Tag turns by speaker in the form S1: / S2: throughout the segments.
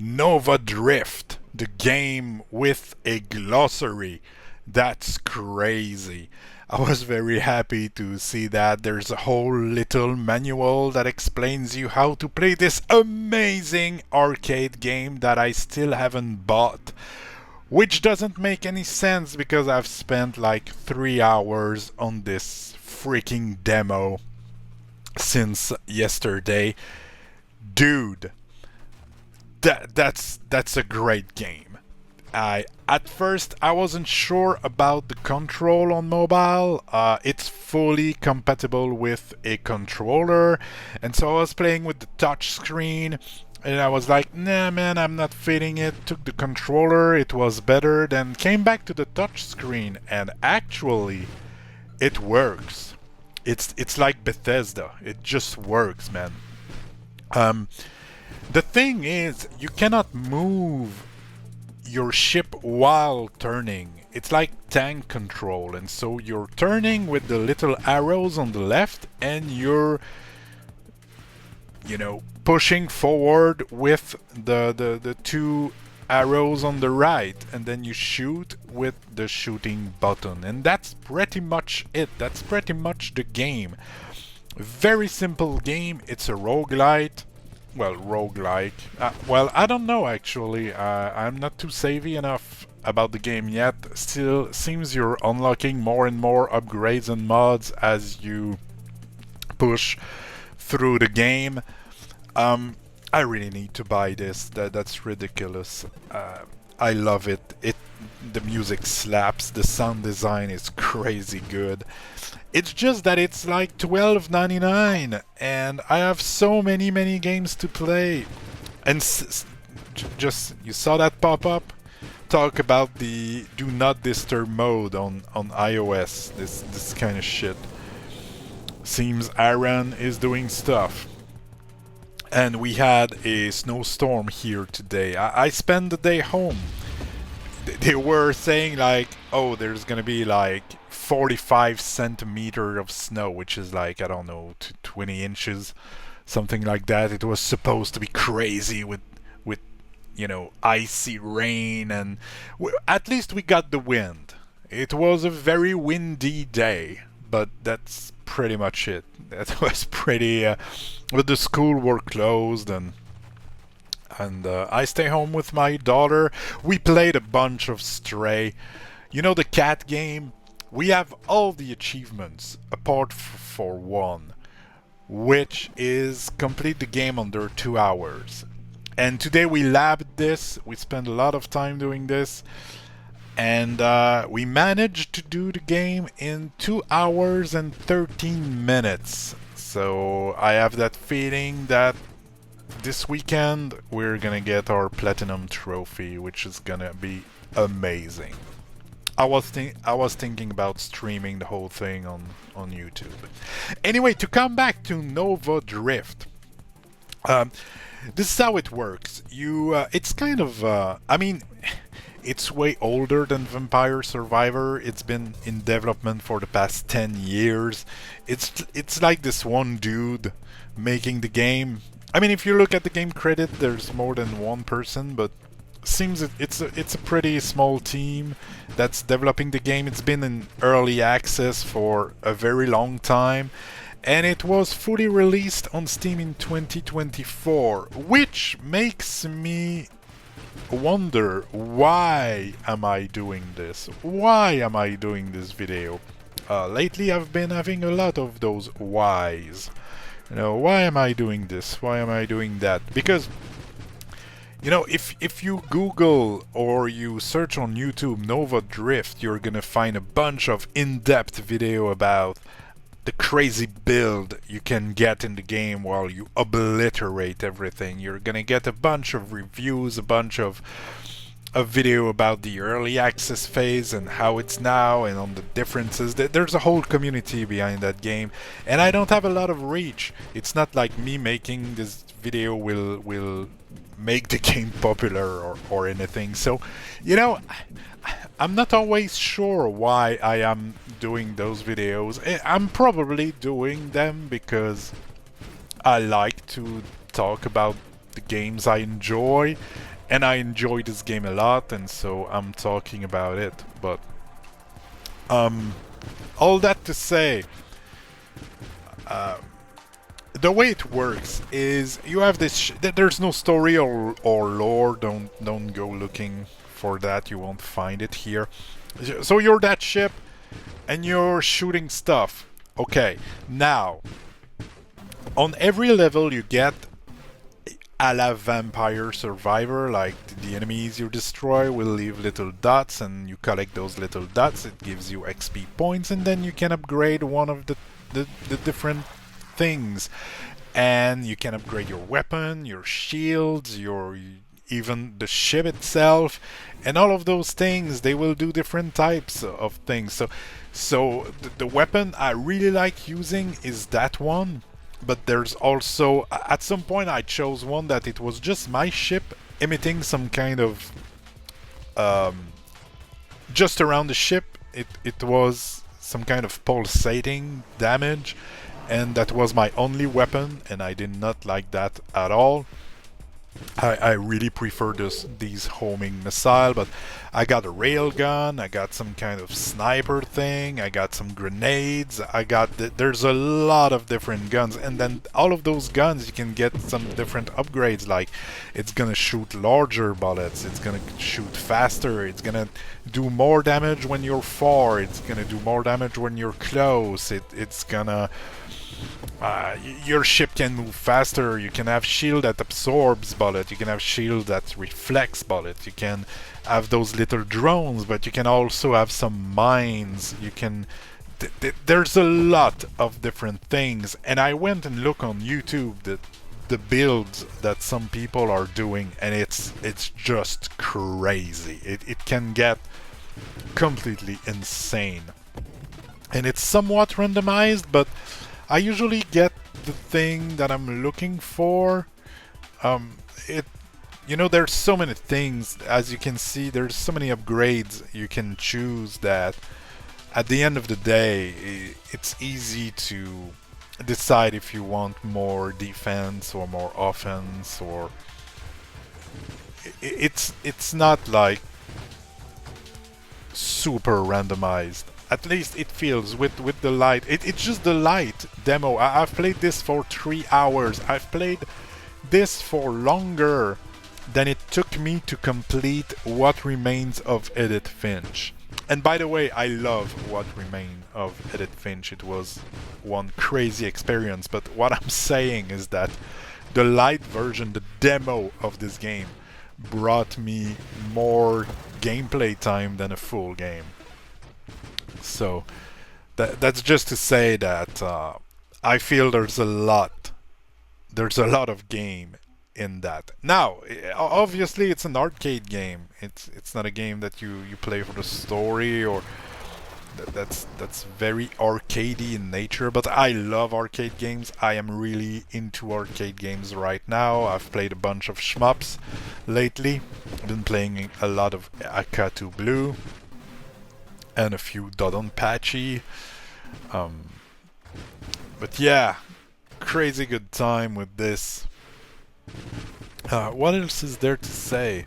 S1: Nova Drift, the game with a glossary. That's crazy. I was very happy to see that there's a whole little manual that explains you how to play this amazing arcade game that I still haven't bought. Which doesn't make any sense because I've spent like 3 hours on this freaking demo since yesterday. Dude, that's a great game. At first I wasn't sure about the control on mobile. It's fully compatible with a controller, and so I was playing with the touch screen, and I was like, nah man, I'm not fitting it. Took the controller, it was better, then came back to the touch screen, and actually it works. It's like Bethesda. It just works, man. Um, the thing is, you cannot move your ship while turning. It's like tank control, and so you're turning with the little arrows on the left, and you're, pushing forward with the two arrows on the right, and then you shoot with the shooting button. And that's pretty much it. That's pretty much the game. Very simple game. It's a roguelite. Well, roguelike. Well, I don't know actually. I'm not too savvy enough about the game yet. Still, seems you're unlocking more and more upgrades and mods as you push through the game. I really need to buy this. That's ridiculous. I love it. The music slaps. The sound design is crazy good. It's just that it's like $12.99, and I have so many games to play. And just you saw that pop up. Talk about the do not disturb mode on iOS. This kind of shit. Seems Aaron is doing stuff. And we had a snowstorm here today. I spent the day home. They were saying like, oh, there's gonna be like 45 centimeters of snow, which is like, I don't know, 20 inches, something like that. It was supposed to be crazy with icy rain, and at least we got the wind. It was a very windy day, but that's pretty much it. That was pretty. But the school were closed, and I stay home with my daughter. We played a bunch of Stray. You know the cat game? We have all the achievements apart for one, which is complete the game under 2 hours. And today we labbed this. We spent a lot of time doing this. And we managed to do the game in 2 hours and 13 minutes. So I have that feeling that this weekend we're gonna get our platinum trophy, which is gonna be amazing. I was thinking about streaming the whole thing on YouTube. Anyway, to come back to Nova Drift. This is how it works. It's kind of, it's way older than Vampire Survivor. It's been in development for the past 10 years. It's like this one dude making the game. I mean, if you look at the game credit, there's more than one person, but seems it's a pretty small team that's developing the game. It's been in early access for a very long time, and it was fully released on Steam in 2024, which makes me wonder, why am I doing this? Why am I doing this video? Lately I've been having a lot of those whys. Why am I doing this? Why am I doing that? Because if you Google or you search on YouTube Nova Drift, you're gonna find a bunch of in-depth video about the crazy build you can get in the game while you obliterate everything. You're gonna get a bunch of reviews, a bunch of a video about the early access phase and how it's now, and on the differences. There's a whole community behind that game, and I don't have a lot of reach. It's not like me making this video will make the game popular or anything. So, I'm not always sure why I am doing those videos. I'm probably doing them because I like to talk about the games I enjoy, and I enjoy this game a lot, and so I'm talking about it. But all that to say, the way it works is you have this. There's no story or lore. Don't go looking for that. You won't find it here. So you're that ship, and you're shooting stuff. Okay, now on every level you get a la Vampire Survivor, like the enemies you destroy will leave little dots, and you collect those little dots. It gives you XP points, and then you can upgrade one of the different things, and you can upgrade your weapon, your shields, even the ship itself, and all of those things. They will do different types of things. So the weapon I really like using is that one. But there's also, at some point I chose one that it was just my ship emitting some kind of just around the ship it was some kind of pulsating damage, and that was my only weapon, and I did not like that at all. I really prefer these homing missile, but I got a railgun, I got some kind of sniper thing, I got some grenades, there's a lot of different guns, and then all of those guns you can get some different upgrades, like it's gonna shoot larger bullets, it's gonna shoot faster, it's gonna do more damage when you're far, it's gonna do more damage when you're close, it's gonna... your ship can move faster, you can have shield that absorbs bullet, you can have shield that reflects bullet, you can have those little drones, but you can also have some mines, you can... there's a lot of different things, and I went and looked on YouTube the builds that some people are doing, and it's just crazy. It can get completely insane. And it's somewhat randomized, but I usually get the thing that I'm looking for. You know, there's so many things, as you can see, there's so many upgrades you can choose that at the end of the day, it's easy to decide if you want more defense or more offense, or it's not like super randomized. At least it feels with the light. It's just the light demo. I've played this for 3 hours. I've played this for longer than it took me to complete What Remains of Edith Finch. And by the way, I love What Remains of Edith Finch. It was one crazy experience. But what I'm saying is that the light version, the demo of this game, brought me more gameplay time than a full game. So that's just to say that I feel there's a lot of game in that. Now, obviously, it's an arcade game. It's not a game that you play for the story, or that's very arcadey in nature. But I love arcade games. I am really into arcade games right now. I've played a bunch of shmups lately. I've been playing a lot of Akatu Blue and a few Dodonpachi. But yeah, crazy good time with this. What else is there to say?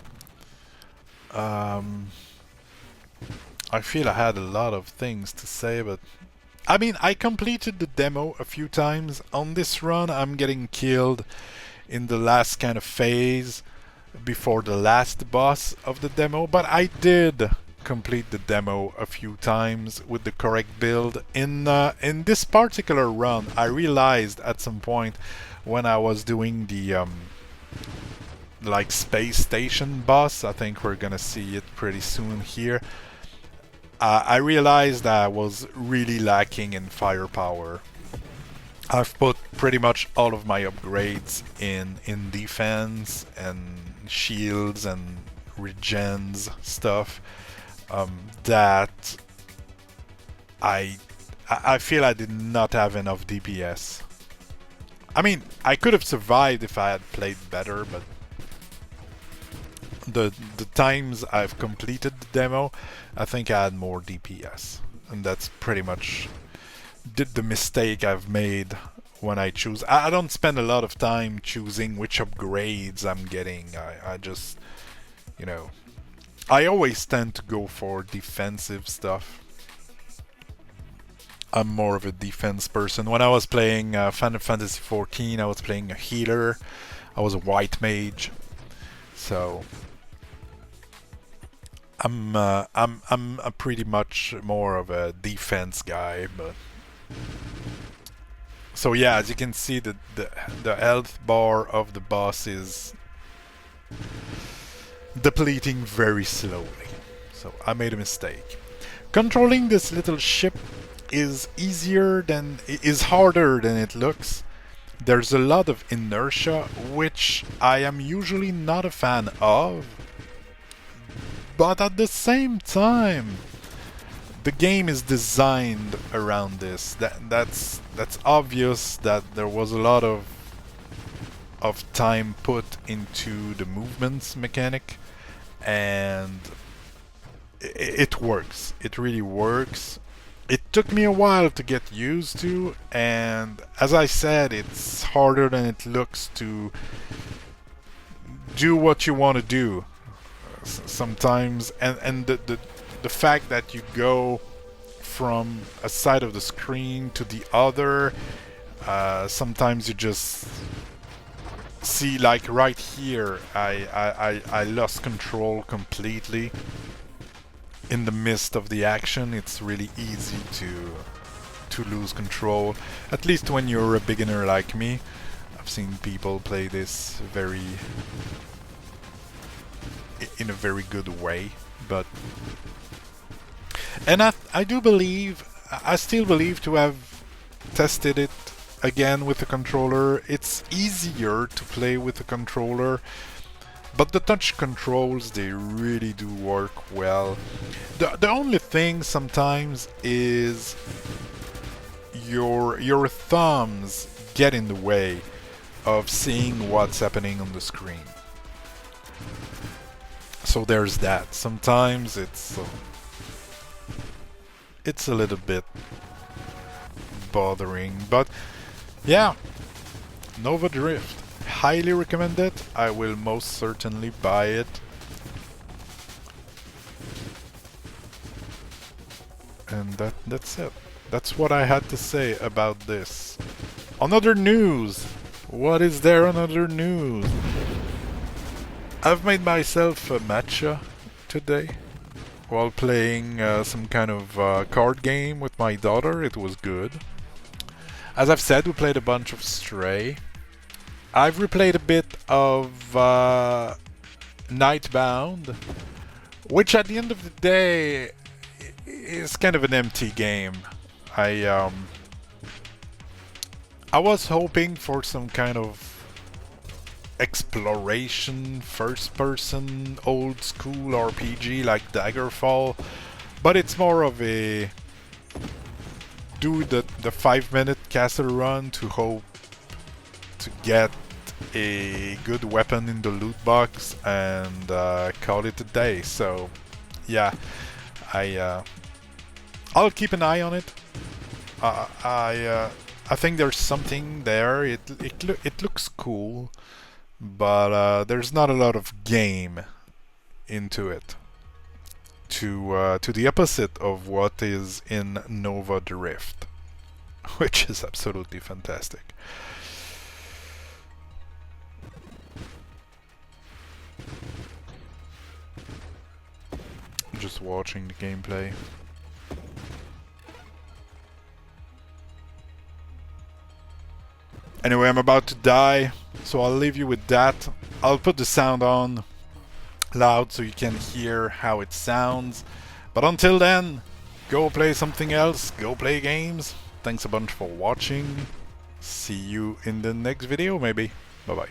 S1: I feel I had a lot of things to say, but I mean, I completed the demo a few times. On this run, I'm getting killed in the last kind of phase before the last boss of the demo, but I did complete the demo a few times with the correct build. In this particular run, I realized at some point when I was doing the like space station boss, I think we're gonna see it pretty soon here, I realized I was really lacking in firepower. I've put pretty much all of my upgrades in defense and shields and regens stuff, that I feel I did not have enough DPS. I mean, I could have survived if I had played better, but the times I've completed the demo, I think I had more DPS, and that's pretty much the mistake I've made when I choose. I don't spend a lot of time choosing which upgrades I'm getting. I just you know, I always tend to go for defensive stuff. I'm more of a defense person. When I was playing Final Fantasy XIV, I was playing a healer. I was a white mage, so I'm a pretty much more of a defense guy. But so yeah, as you can see, the health bar of the boss is depleting very slowly. So I made a mistake. Controlling this little ship is harder than it looks. There's a lot of inertia, which I am usually not a fan of. But at the same time, the game is designed around this. That's obvious that there was a lot of time put into the movements mechanic, and it works. It really works. It took me a while to get used to, and as I said, it's harder than it looks to do what you want to do sometimes, and the fact that you go from a side of the screen to the other, sometimes you just see, like right here, I lost control completely. In the midst of the action, it's really easy to lose control, at least when you're a beginner like me. I've seen people play this in a very good way, but and I still believe to have tested it again with the controller. It's easier to play with the controller, but the touch controls, they really do work well. The only thing sometimes is your thumbs get in the way of seeing what's happening on the screen. So there's that. Sometimes it's a little bit bothering, but yeah, Nova Drift. Highly recommend it. I will most certainly buy it. And that's it. That's what I had to say about this. On other news, what is there on other news? I've made myself a matcha today while playing some kind of card game with my daughter. It was good. As I've said, we played a bunch of Stray. I've replayed a bit of Nightbound, which at the end of the day is kind of an empty game. I was hoping for some kind of exploration, first-person, old-school RPG like Daggerfall, but it's more of a do the 5-minute castle run to hope to get a good weapon in the loot box and call it a day. So yeah, I'll keep an eye on it. I think there's something there. It looks cool, but there's not a lot of game into it. To the opposite of what is in Nova Drift, which is absolutely fantastic. Just watching the gameplay. Anyway, I'm about to die, so I'll leave you with that. I'll put the sound on loud so you can hear how it sounds. But until then, go play something else, go play games. Thanks a bunch for watching. See you in the next video, maybe. Bye bye.